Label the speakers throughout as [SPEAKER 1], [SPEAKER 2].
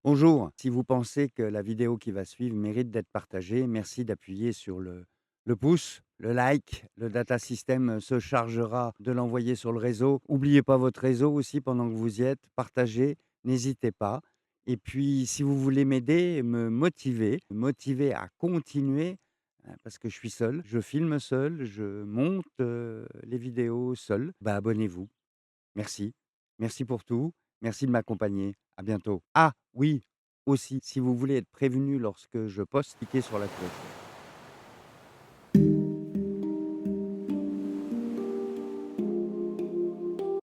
[SPEAKER 1] Bonjour, si vous pensez que la vidéo qui va suivre mérite d'être partagée, merci d'appuyer sur le pouce, le like, le data system se chargera de l'envoyer sur le réseau. N'oubliez pas votre réseau aussi pendant que vous y êtes, partagez, n'hésitez pas. Et puis, si vous voulez m'aider, me motiver à continuer, parce que je suis seul, je filme seul, je monte les vidéos seul, bah abonnez-vous. Merci. Merci pour tout. Merci de m'accompagner. À bientôt. Ah oui, aussi, si vous voulez être prévenu lorsque je poste, cliquez sur la cloche.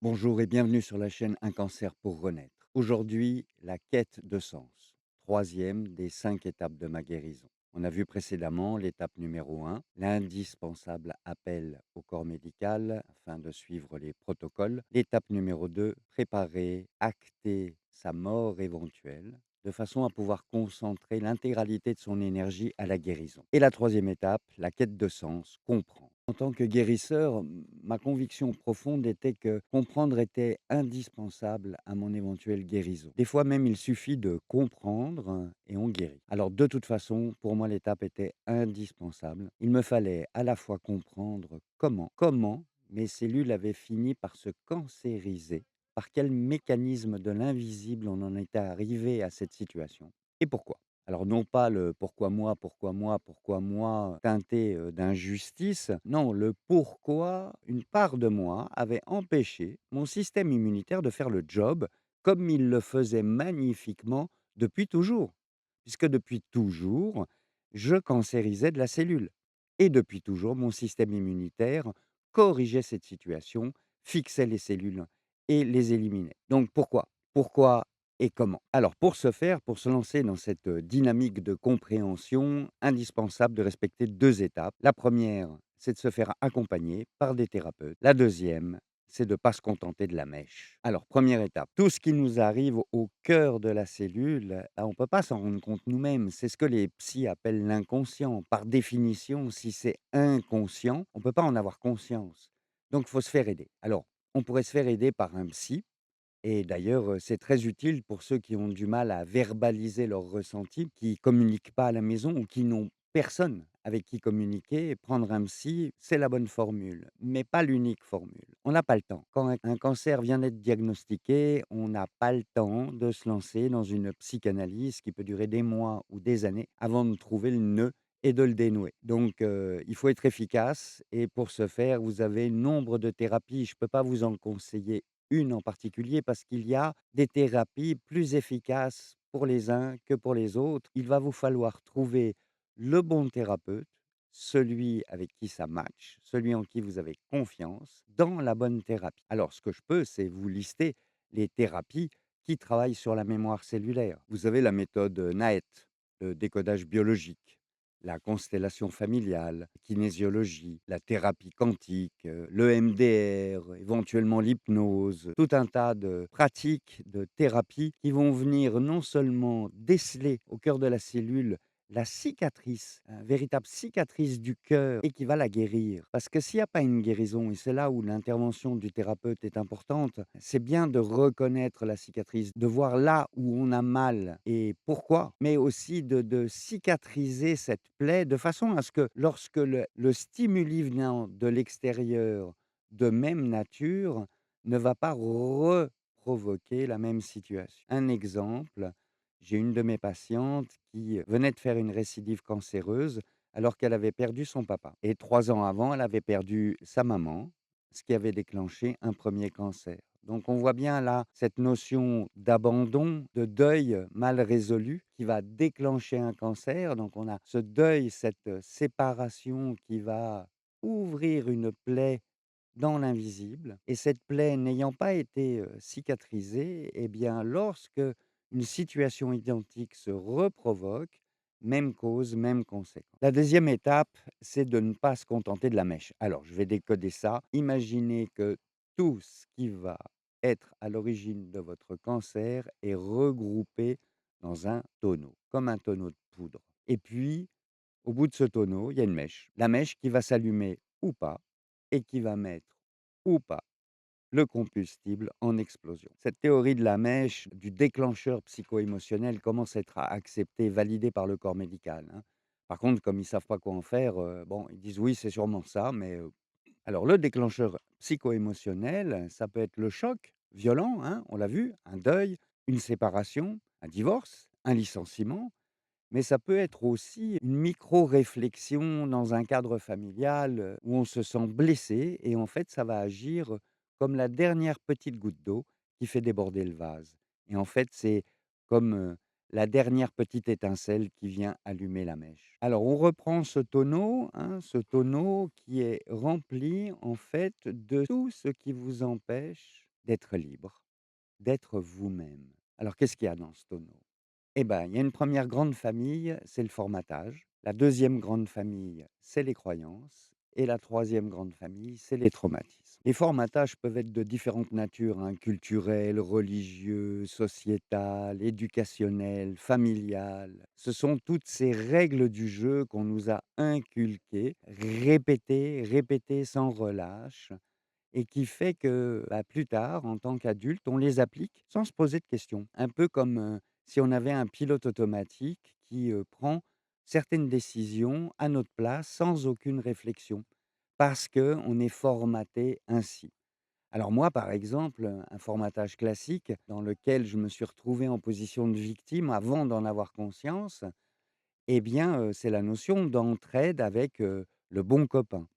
[SPEAKER 1] Bonjour et bienvenue sur la chaîne Un cancer pour renaître. Aujourd'hui, la quête de sens. Troisième des 5 étapes de ma guérison. On a vu précédemment l'étape numéro 1, l'indispensable appel au corps médical afin de suivre les protocoles. L'étape numéro 2, préparer, acter sa mort éventuelle de façon à pouvoir concentrer l'intégralité de son énergie à la guérison. Et la troisième étape, la quête de sens, comprendre. En tant que guérisseur, ma conviction profonde était que comprendre était indispensable à mon éventuelle guérison. Des fois même, il suffit de comprendre et on guérit. Alors de toute façon, pour moi, l'étape était indispensable. Il me fallait à la fois comprendre comment mes cellules avaient fini par se cancériser, par quel mécanisme de l'invisible on en était arrivé à cette situation et pourquoi. Alors non pas le pourquoi moi teinté, d'injustice, non, le pourquoi une part de moi avait empêché mon système immunitaire de faire le job comme il le faisait magnifiquement depuis toujours. Puisque depuis toujours, je cancérisais de la cellule et depuis toujours, mon système immunitaire corrigeait cette situation, fixait les cellules et les éliminait. Donc pourquoi? Pourquoi et comment? Alors pour ce faire, pour se lancer dans cette, dynamique de compréhension, indispensable de respecter 2 étapes. La première, c'est de se faire accompagner par des thérapeutes. La deuxième, c'est de ne pas se contenter de la mèche. Alors première étape, tout ce qui nous arrive au cœur de la cellule, on ne peut pas s'en rendre compte nous-mêmes. C'est ce que les psys appellent l'inconscient. Par définition, si c'est inconscient, on ne peut pas en avoir conscience. Donc il faut se faire aider. Alors, on pourrait se faire aider par un psy et d'ailleurs, c'est très utile pour ceux qui ont du mal à verbaliser leurs ressentis, qui communiquent pas à la maison ou qui n'ont personne avec qui communiquer. Prendre un psy, c'est la bonne formule, mais pas l'unique formule. On n'a pas le temps. Quand un cancer vient d'être diagnostiqué, on n'a pas le temps de se lancer dans une psychanalyse qui peut durer des mois ou des années avant de trouver le nœud et de le dénouer. Donc, il faut être efficace et pour ce faire, vous avez nombre de thérapies. Je ne peux pas vous en conseiller une en particulier parce qu'il y a des thérapies plus efficaces pour les uns que pour les autres. Il va vous falloir trouver le bon thérapeute, celui avec qui ça match, celui en qui vous avez confiance, dans la bonne thérapie. Alors, ce que je peux, c'est vous lister les thérapies qui travaillent sur la mémoire cellulaire. Vous avez la méthode NAET, le décodage biologique, la constellation familiale, la kinésiologie, la thérapie quantique, l'EMDR, éventuellement l'hypnose, tout un tas de pratiques, de thérapies qui vont venir non seulement déceler au cœur de la cellule la cicatrice, une véritable cicatrice du cœur et qui va la guérir. Parce que s'il n'y a pas une guérison, et c'est là où l'intervention du thérapeute est importante, c'est bien de reconnaître la cicatrice, de voir là où on a mal et pourquoi, mais aussi de cicatriser cette plaie de façon à ce que lorsque le stimuli venant de l'extérieur de même nature ne va pas reprovoquer la même situation. Un exemple, j'ai une de mes patientes qui venait de faire une récidive cancéreuse alors qu'elle avait perdu son papa et 3 ans avant, elle avait perdu sa maman, ce qui avait déclenché un premier cancer. Donc on voit bien là cette notion d'abandon, de deuil mal résolu qui va déclencher un cancer. Donc on a ce deuil, cette, séparation qui va ouvrir une plaie dans l'invisible et cette plaie n'ayant pas été, cicatrisée et bien lorsque une situation identique se reprovoque, même cause, même conséquence. La deuxième étape, c'est de ne pas se contenter de la mèche. Alors je vais décoder ça. Imaginez que tout ce qui va être à l'origine de votre cancer est regroupé dans un tonneau, comme un tonneau de poudre et puis, au bout de ce tonneau, il y a une mèche. La mèche qui va s'allumer ou pas et qui va mettre ou pas le combustible en explosion. Cette théorie de la mèche, du déclencheur psycho-émotionnel commence à être acceptée, validée par le corps médical, hein. Par contre, comme ils savent pas quoi en faire, bon, ils disent: «Oui, c'est sûrement ça», mais alors le déclencheur psycho-émotionnel, ça peut être le choc violent, hein, on l'a vu, un deuil, une séparation, un divorce, un licenciement, mais ça peut être aussi une micro-réflexion dans un cadre familial, où on se sent blessé et en fait, ça va agir, comme la dernière petite goutte d'eau qui fait déborder le vase et en fait, c'est comme, la dernière petite étincelle qui vient allumer la mèche. Alors on reprend ce tonneau, hein, ce tonneau qui est rempli en fait de tout ce qui vous empêche d'être libre, d'être vous-même. Alors qu'est-ce qu'il y a dans ce tonneau? Eh ben, il y a une première grande famille, c'est le formatage. La deuxième grande famille, c'est les croyances et la troisième grande famille, c'est les traumatismes. Les formatages peuvent être de différentes natures, hein, culturels, religieux, sociétales, éducationnelles, familiales. Ce sont toutes ces règles du jeu qu'on nous a inculquées, répétées, répétées sans relâche et qui fait que, bah, plus tard, en tant qu'adulte, on les applique sans se poser de questions. Un peu comme, si on avait un pilote automatique qui, prend certaines décisions à notre place sans aucune réflexion, parce qu'on est formaté ainsi. Alors moi, par exemple, un formatage classique dans lequel je me suis retrouvé en position de victime avant d'en avoir conscience, eh bien, c'est la notion d'entraide avec, le bon copain.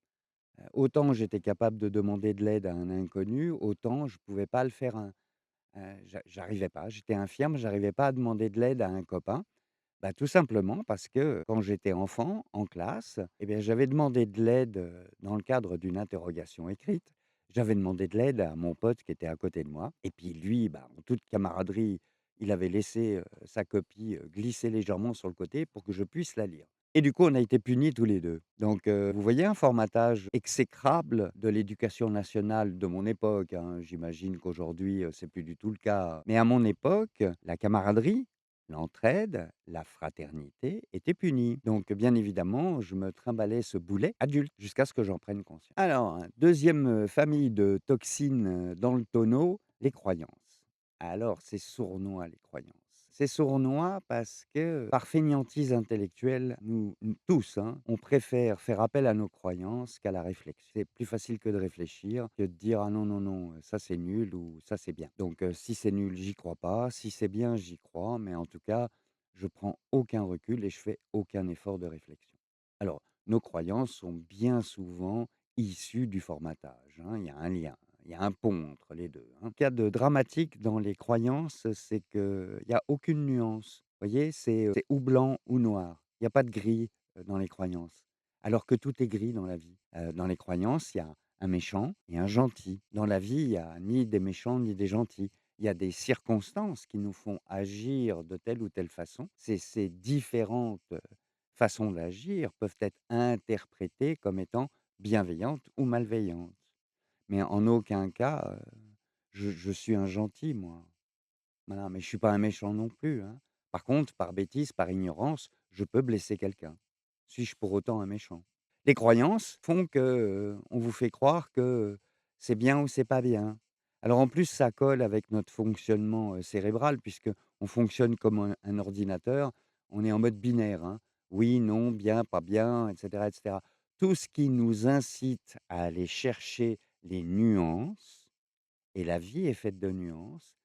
[SPEAKER 1] Autant j'étais capable de demander de l'aide à un inconnu, autant je pouvais pas le faire j'arrivais pas, j'étais infirme, j'arrivais pas à demander de l'aide à un copain. Bah, tout simplement parce que quand j'étais enfant, en classe, eh bien, j'avais demandé de l'aide, dans le cadre d'une interrogation écrite. J'avais demandé de l'aide à mon pote qui était à côté de moi et puis lui, bah, en toute camaraderie, il avait laissé, sa copie, glisser légèrement sur le côté pour que je puisse la lire et du coup, on a été punis tous les 2. Donc vous voyez un formatage exécrable de l'éducation nationale de mon époque, hein. J'imagine qu'aujourd'hui, c'est plus du tout le cas. Mais à mon époque, la camaraderie, l'entraide, la fraternité étaient punies. Donc, bien évidemment, je me trimballais ce boulet adulte jusqu'à ce que j'en prenne conscience. Alors, deuxième famille de toxines, dans le tonneau, les croyances. Alors, c'est sournois les croyances. C'est sournois parce que, par fainéantise intellectuelle, nous tous, hein, on préfère faire appel à nos croyances qu'à la réflexion. C'est plus facile que de réfléchir, que de dire: «Ah non, non, non, ça c'est nul» ou «Ça c'est bien». Donc, si c'est nul, j'y crois pas, si c'est bien, j'y crois, mais en tout cas, je prends aucun recul et je fais aucun effort de réflexion. Alors, nos croyances sont bien souvent issues du formatage, hein, il y a un lien. Il y a un pont entre les 2, hein. Ce qu'il y a de dramatique dans les croyances, c'est qu'il y a aucune nuance. Vous voyez? C'est ou blanc ou noir. Il y a pas de gris, dans les croyances. Alors que tout est gris dans la vie. Dans les croyances, il y a un méchant et un gentil. Dans la vie, il y a ni des méchants ni des gentils. Il y a des circonstances qui nous font agir de telle ou telle façon. Ces différentes, façons d'agir peuvent être interprétées comme étant bienveillantes ou malveillantes. Mais en aucun cas, je suis un gentil moi. Voilà, mais je suis pas un méchant non plus, hein. Par contre, par bêtise, par ignorance, je peux blesser quelqu'un. Suis-je pour autant un méchant? Les croyances font que, on vous fait croire que c'est bien ou c'est pas bien. Alors en plus, ça colle avec notre fonctionnement, cérébral puisque on fonctionne comme un ordinateur. On est en mode binaire, hein. Oui, non, bien, pas bien, et cetera, et cetera. Tout ce qui nous incite à aller chercher les nuances et la vie est faite de nuances,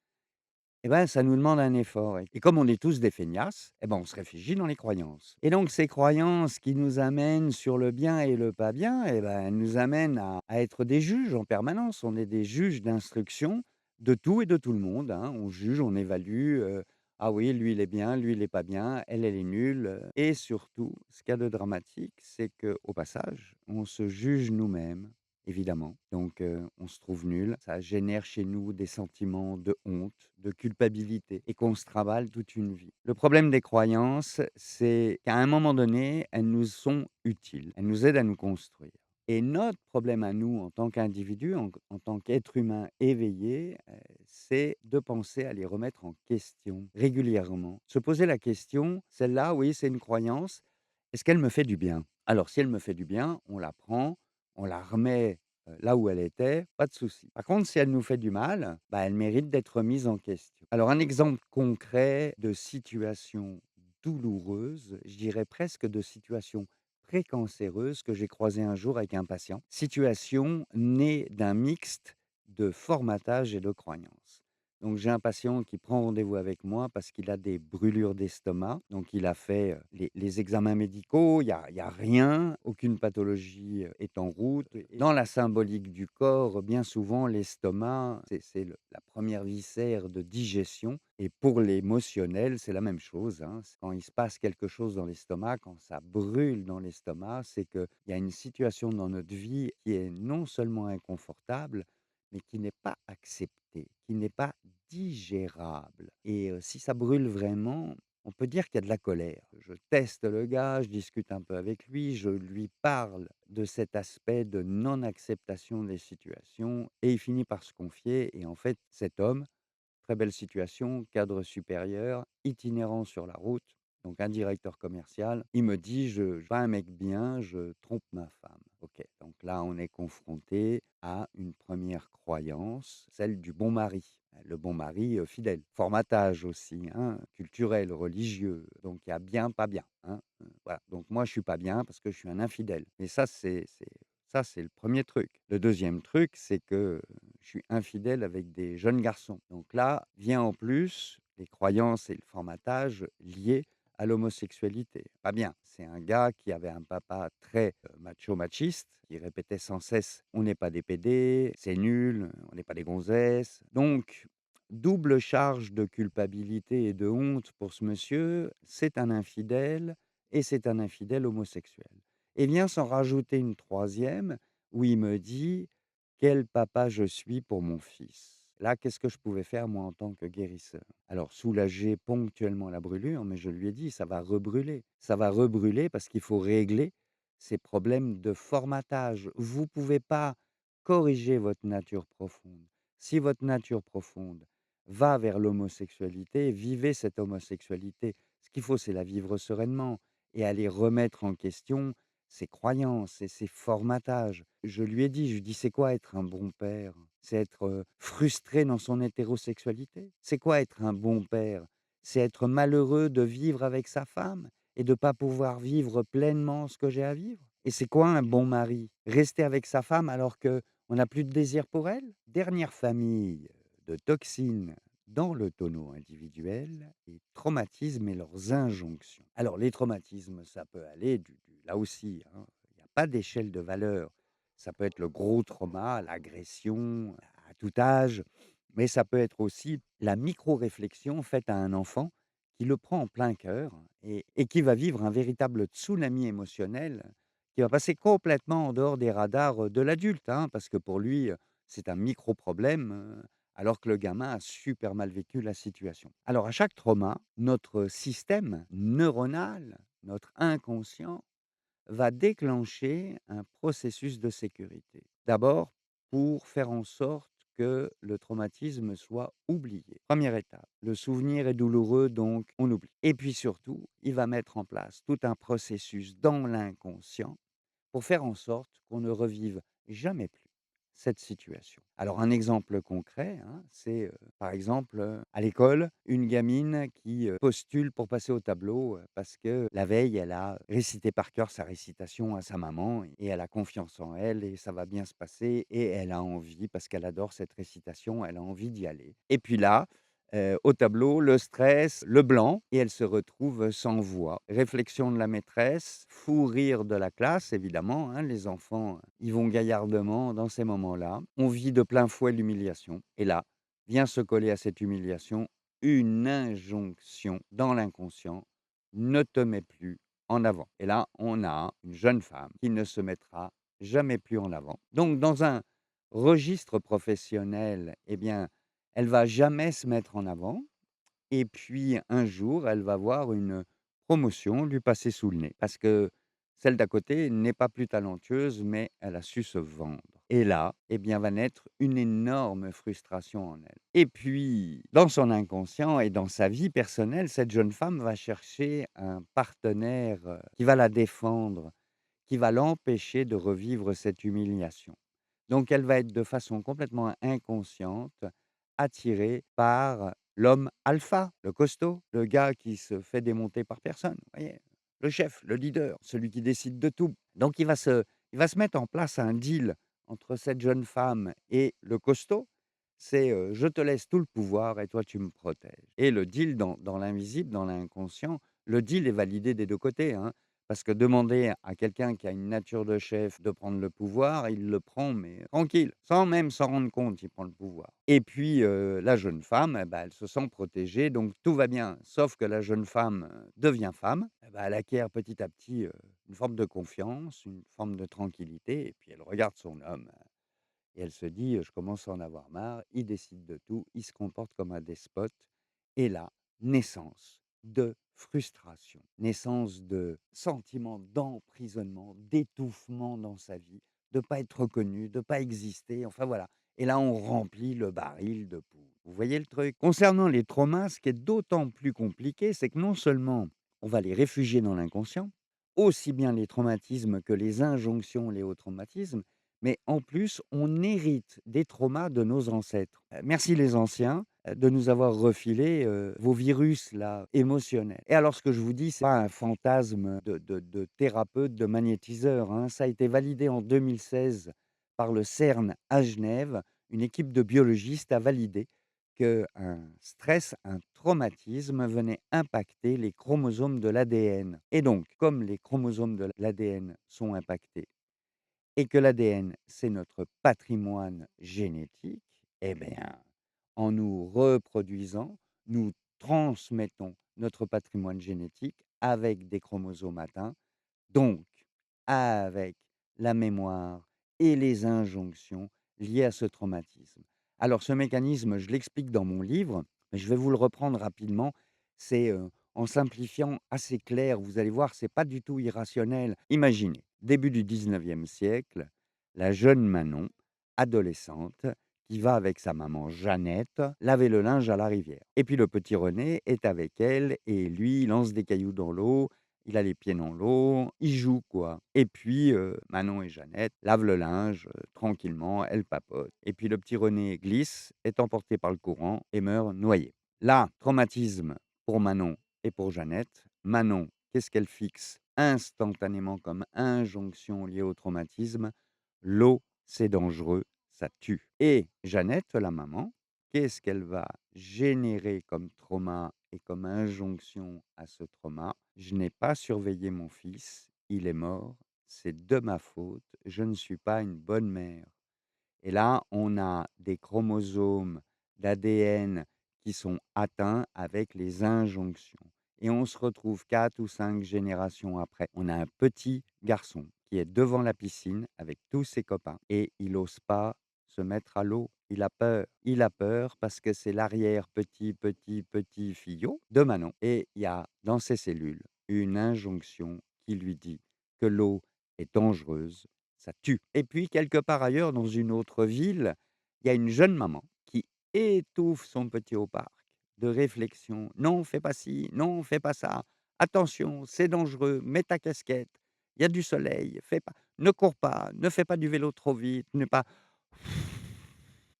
[SPEAKER 1] et ben, ça nous demande un effort et comme on est tous des feignasses, et ben, on se réfugie dans les croyances et donc ces croyances qui nous amènent sur le bien et le pas bien, et ben, elles nous amènent à être des juges en permanence. On est des juges d'instruction de tout et de tout le monde, hein. On juge, on évalue, «Ah oui, lui il est bien, lui il est pas bien, elle est nulle», et surtout, ce qu'il y a de dramatique, c'est qu'au passage, on se juge nous-mêmes. Évidemment, donc on se trouve nul. Ça génère chez nous des sentiments de honte, de culpabilité et qu'on se trimballe toute une vie. Le problème des croyances, c'est qu'à un moment donné, elles nous sont utiles. Elles nous aident à nous construire et notre problème à nous, en tant qu'individu, en tant qu'être humain éveillé, c'est de penser à les remettre en question régulièrement. Se poser la question: «Celle-là, oui, c'est une croyance. Est-ce qu'elle me fait du bien?» Alors si elle me fait du bien, on la prend, on la remet, là où elle était, pas de souci. Par contre, si elle nous fait du mal, bah, elle mérite d'être remise en question. Alors un exemple concret de situation douloureuse, je dirais presque de situation précancéreuse que j'ai croisée un jour avec un patient. Situation née d'un mixte de formatage et de croyances. Donc j'ai un patient qui prend rendez-vous avec moi parce qu'il a des brûlures d'estomac. Donc il a fait, les examens médicaux, il y a rien, aucune pathologie, est en route. Et dans la symbolique du corps, bien souvent l'estomac, c'est le la première viscère de digestion et pour l'émotionnel, c'est la même chose, hein. C'est quand il se passe quelque chose dans l'estomac, quand ça brûle dans l'estomac, c'est qu'il y a une situation dans notre vie qui est non seulement inconfortable, mais qui n'est pas accepté, qui n'est pas digérable et si ça brûle vraiment, on peut dire qu'il y a de la colère. Je teste le gars, je discute un peu avec lui, je lui parle de cet aspect de non-acceptation des situations et il finit par se confier et en fait, cet homme, très belle situation, cadre supérieur, itinérant sur la route, donc un directeur commercial. Il me dit: «Je suis pas un mec bien, je trompe ma femme». OK, donc là, on est confronté à une première croyance, celle du bon mari. Le bon mari, fidèle. Formatage aussi, hein, culturel, religieux, donc il y a bien, pas bien, hein, voilà. Donc moi, je suis pas bien parce que je suis un infidèle et ça, c'est le premier truc. Le deuxième truc, c'est que je suis infidèle avec des jeunes garçons. Donc là, vient en plus les croyances et le formatage liés à l'homosexualité. Pas bien. C'est un gars qui avait un papa très macho-machiste, qui répétait sans cesse: «On n'est pas des PD, c'est nul, on n'est pas des gonzesses». Donc, double charge de culpabilité et de honte pour ce monsieur. C'est un infidèle et c'est un infidèle homosexuel. Et vient s'en rajouter une troisième où il me dit: «Quel papa je suis pour mon fils». Là, qu'est-ce que je pouvais faire moi en tant que guérisseur? Alors soulager ponctuellement la brûlure, mais je lui ai dit: «Ça va rebrûler. Ça va rebrûler parce qu'il faut régler ces problèmes de formatage. Vous pouvez pas corriger votre nature profonde. Si votre nature profonde va vers l'homosexualité, vivez cette homosexualité. Ce qu'il faut, c'est la vivre sereinement et aller remettre en question ses croyances et ses formatages». Je lui ai dit, je lui dis: «C'est quoi être un bon père? C'est être, frustré dans son hétérosexualité? C'est quoi être un bon père? C'est être malheureux de vivre avec sa femme et de pas pouvoir vivre pleinement ce que j'ai à vivre? Et c'est quoi un bon mari? Rester avec sa femme alors qu'on n'a plus de désir pour elle?» Dernière famille de toxines dans le tonneau individuel, les traumatismes et leurs injonctions. Alors les traumatismes, ça peut aller là aussi, hein, il y a pas d'échelle de valeur. Ça peut être le gros trauma, l'agression à tout âge, mais ça peut être aussi la micro-réflexion faite à un enfant qui le prend en plein cœur et qui va vivre un véritable tsunami émotionnel, qui va passer complètement en dehors des radars, de l'adulte, hein, parce que pour lui, c'est un micro problème, alors que le gamin a super mal vécu la situation. Alors à chaque trauma, notre système neuronal, notre inconscient va déclencher un processus de sécurité. D'abord, pour faire en sorte que le traumatisme soit oublié. Première étape, le souvenir est douloureux, donc on oublie. Et puis surtout, il va mettre en place tout un processus dans l'inconscient pour faire en sorte qu'on ne revive jamais plus cette situation. Alors un exemple concret, hein, c'est, par exemple, à l'école, une gamine qui, postule pour passer au tableau, parce que la veille, elle a récité par cœur sa récitation à sa maman et elle a confiance en elle et ça va bien se passer et elle a envie, parce qu'elle adore cette récitation, elle a envie d'y aller. Et puis là, au tableau, le stress, le blanc et elle se retrouve sans voix. Réflexion de la maîtresse, fou rire de la classe évidemment, hein, les enfants, ils vont gaillardement dans ces moments-là. On vit de plein fouet l'humiliation et là, vient se coller à cette humiliation une injonction dans l'inconscient: «Ne te mets plus en avant». Et là, on a une jeune femme qui ne se mettra jamais plus en avant. Donc dans un registre professionnel, eh bien, elle va jamais se mettre en avant et puis un jour, elle va voir une promotion lui passer sous le nez parce que celle d'à côté n'est pas plus talentueuse, mais elle a su se vendre et là, eh bien, va naître une énorme frustration en elle et puis, dans son inconscient et dans sa vie personnelle, cette jeune femme va chercher un partenaire, qui va la défendre, qui va l'empêcher de revivre cette humiliation. Donc elle va être de façon complètement inconsciente attirée par l'homme alpha, le costaud, le gars qui se fait démonter par personne, vous voyez? Le chef, le leader, celui qui décide de tout. Donc il va se mettre en place un deal entre cette jeune femme et le costaud. C'est, «Je te laisse tout le pouvoir et toi tu me protèges» et le deal dans l'invisible, dans l'inconscient, le deal est validé des 2 côtés, hein. Parce que demander à quelqu'un qui a une nature de chef de prendre le pouvoir, il le prend, mais tranquille, sans même s'en rendre compte, il prend le pouvoir. Et puis, la jeune femme, bah, elle se sent protégée, donc tout va bien. Sauf que la jeune femme, devient femme, et bah, elle acquiert petit à petit, une forme de confiance, une forme de tranquillité et puis elle regarde son homme, et elle se dit: «Je commence à en avoir marre, il décide de tout, il se comporte comme un despote» et là, naissance de frustration, naissance de sentiment d'emprisonnement, d'étouffement dans sa vie, de pas être reconnu, de pas exister, enfin voilà et là, on remplit le baril de poudre. Vous voyez le truc? Concernant les traumas, ce qui est d'autant plus compliqué, c'est que non seulement on va les réfugier dans l'inconscient, aussi bien les traumatismes que les injonctions liées aux traumatismes, mais en plus, on hérite des traumas de nos ancêtres. Merci les anciens, de nous avoir refilé, vos virus là, émotionnels. Et alors ce que je vous dis, c'est pas un fantasme de thérapeute, de magnétiseur, hein. Ça a été validé en 2016 par le CERN à Genève. Une équipe de biologistes a validé qu'un stress, un traumatisme venait impacter les chromosomes de l'ADN. Et donc, comme les chromosomes de l'ADN sont impactés et que l'ADN, c'est notre patrimoine génétique, eh bien, en nous reproduisant, nous transmettons notre patrimoine génétique avec des chromosomes atteints, donc avec la mémoire et les injonctions liées à ce traumatisme. Alors ce mécanisme, je l'explique dans mon livre, mais je vais vous le reprendre rapidement. C'est, en simplifiant assez clair, vous allez voir, c'est pas du tout irrationnel. Imaginez, début du 19e siècle, la jeune Manon, adolescente, qui va avec sa maman Jeannette laver le linge à la rivière. Et puis le petit René est avec elle et lui, il lance des cailloux dans l'eau, il a les pieds dans l'eau, il joue quoi. Et puis, Manon et Jeannette lavent le linge, tranquillement, elles papotent. Et puis le petit René glisse, est emporté par le courant et meurt noyé. Là, traumatisme pour Manon et pour Jeannette. Manon, qu'est-ce qu'elle fixe instantanément comme injonction liée au traumatisme? L'eau, c'est dangereux, ça tue. Et Jeannette, la maman, qu'est-ce qu'elle va générer comme trauma et comme injonction à ce trauma? Je n'ai pas surveillé mon fils, il est mort, c'est de ma faute, je ne suis pas une bonne mère. Et là, on a des chromosomes d'ADN qui sont atteints avec les injonctions. Et on se retrouve 4 ou 5 générations après. On a un petit garçon qui est devant la piscine avec tous ses copains et il n'ose pas se mettre à l'eau. Il a peur. Il a peur parce que c'est l'arrière petit, petit, petit fillot de Manon. Et il y a dans ses cellules une injonction qui lui dit que l'eau est dangereuse, ça tue. Et puis quelque part ailleurs, dans une autre ville, il y a une jeune maman qui étouffe son petit au parc de réflexion. «Non, fais pas ci, non, fais pas ça. Attention, c'est dangereux, mets ta casquette, il y a du soleil, fais pas ne cours pas, ne fais pas du vélo trop vite, ne pas»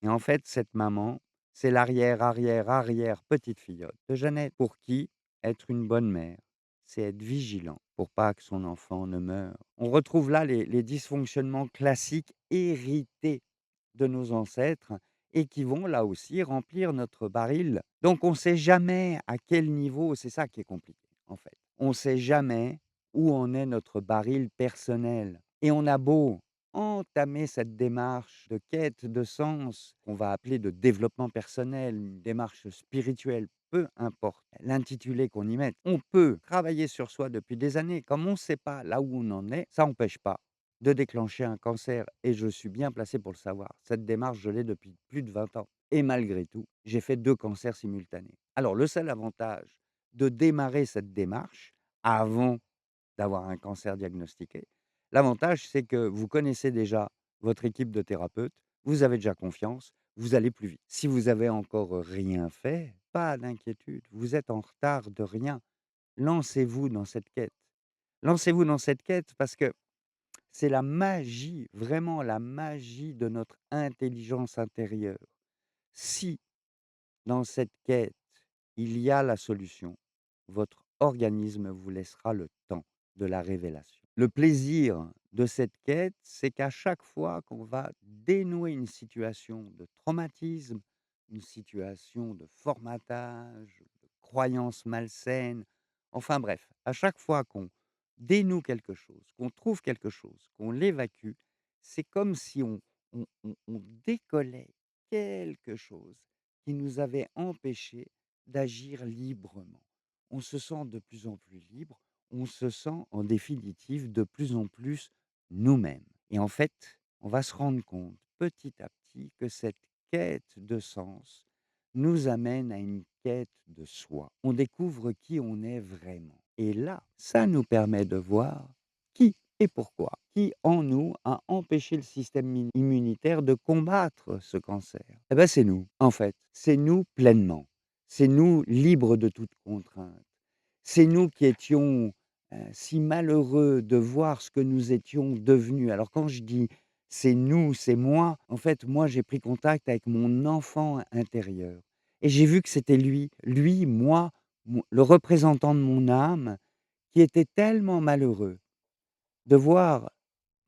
[SPEAKER 1] et en fait, cette maman, c'est l'arrière, arrière, arrière petite-filleute de Jeannette, pour qui être une bonne mère, c'est être vigilant pour pas que son enfant ne meure. On retrouve là les dysfonctionnements classiques hérités de nos ancêtres et qui vont là aussi remplir notre baril. Donc on ne sait jamais à quel niveau c'est ça qui est compliqué, en fait. On ne sait jamais où en est notre baril personnel et on a beau entamer cette démarche de quête de sens, qu'on va appeler de développement personnel, une démarche spirituelle, peu importe l'intitulé qu'on y mette. On peut travailler sur soi depuis des années. Comme on ne sait pas là où on en est, ça n'empêche pas de déclencher un cancer et je suis bien placé pour le savoir. Cette démarche, je l'ai depuis plus de 20 ans et malgré tout, j'ai fait 2 cancers simultanés. Alors le seul avantage de démarrer cette démarche avant d'avoir un cancer diagnostiqué, l'avantage, c'est que vous connaissez déjà votre équipe de thérapeutes, vous avez déjà confiance, vous allez plus vite. Si vous avez encore rien fait, pas d'inquiétude, vous êtes en retard de rien. Lancez-vous dans cette quête. Lancez-vous dans cette quête parce que C'est la magie, vraiment la magie de notre intelligence intérieure. Si dans cette quête, il y a la solution, votre organisme vous laissera le temps de la révélation. Le plaisir de cette quête, c'est qu'à chaque fois qu'on va dénouer une situation de traumatisme, une situation de formatage, de croyances malsaines, enfin bref, à chaque fois qu'on dénoue quelque chose, qu'on trouve quelque chose, qu'on l'évacue, c'est comme si on décollait quelque chose qui nous avait empêchés d'agir librement. On se sent de plus en plus libre, on se sent en définitive de plus en plus nous-mêmes. Et en fait, on va se rendre compte petit à petit que cette quête de sens nous amène à une quête de soi. On découvre qui on est vraiment. Et là, ça nous permet de voir qui et pourquoi, qui en nous a empêché le système immunitaire de combattre ce cancer. Eh ben, c'est nous, en fait. C'est nous pleinement. C'est nous libres de toute contrainte. C'est nous qui étions, si malheureux de voir ce que nous étions devenus. Alors quand je dis: «C'est nous, c'est moi», en fait, moi, j'ai pris contact avec mon enfant intérieur et j'ai vu que c'était lui, moi, le représentant de mon âme qui était tellement malheureux de voir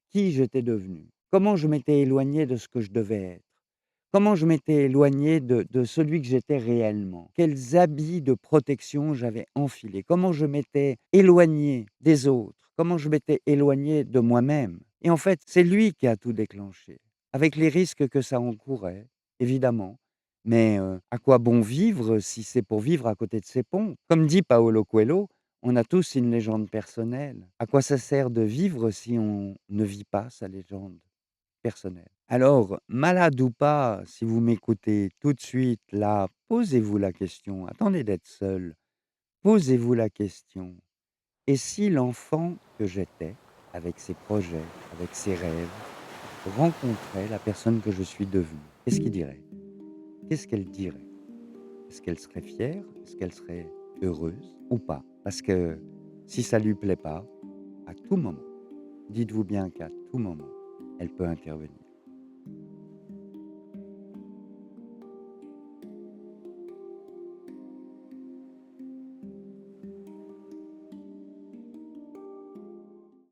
[SPEAKER 1] qui j'étais devenu, comment je m'étais éloigné de ce que je devais être, comment je m'étais éloigné de celui que j'étais réellement, quels habits de protection j'avais enfilés, comment je m'étais éloigné des autres, comment je m'étais éloigné de moi-même. Et en fait, c'est lui qui a tout déclenché, avec les risques que ça encourait, évidemment. Mais à quoi bon vivre si c'est pour vivre à côté de ses ponts? Comme dit Paolo Coelho, on a tous une légende personnelle. À quoi ça sert de vivre si on ne vit pas sa légende personnelle? Alors, malade ou pas, si vous m'écoutez tout de suite là, posez-vous la question. Attendez d'être seul. Posez-vous la question. Et si l'enfant que j'étais, avec ses projets, avec ses rêves, rencontrait la personne que je suis devenue? Qu'est-ce qu'il dirait? Qu'est-ce qu'elle dirait? Est-ce qu'elle serait fière? Est-ce qu'elle serait heureuse ou pas? Parce que si ça lui plaît pas, à tout moment, dites-vous bien qu'à tout moment, elle peut intervenir.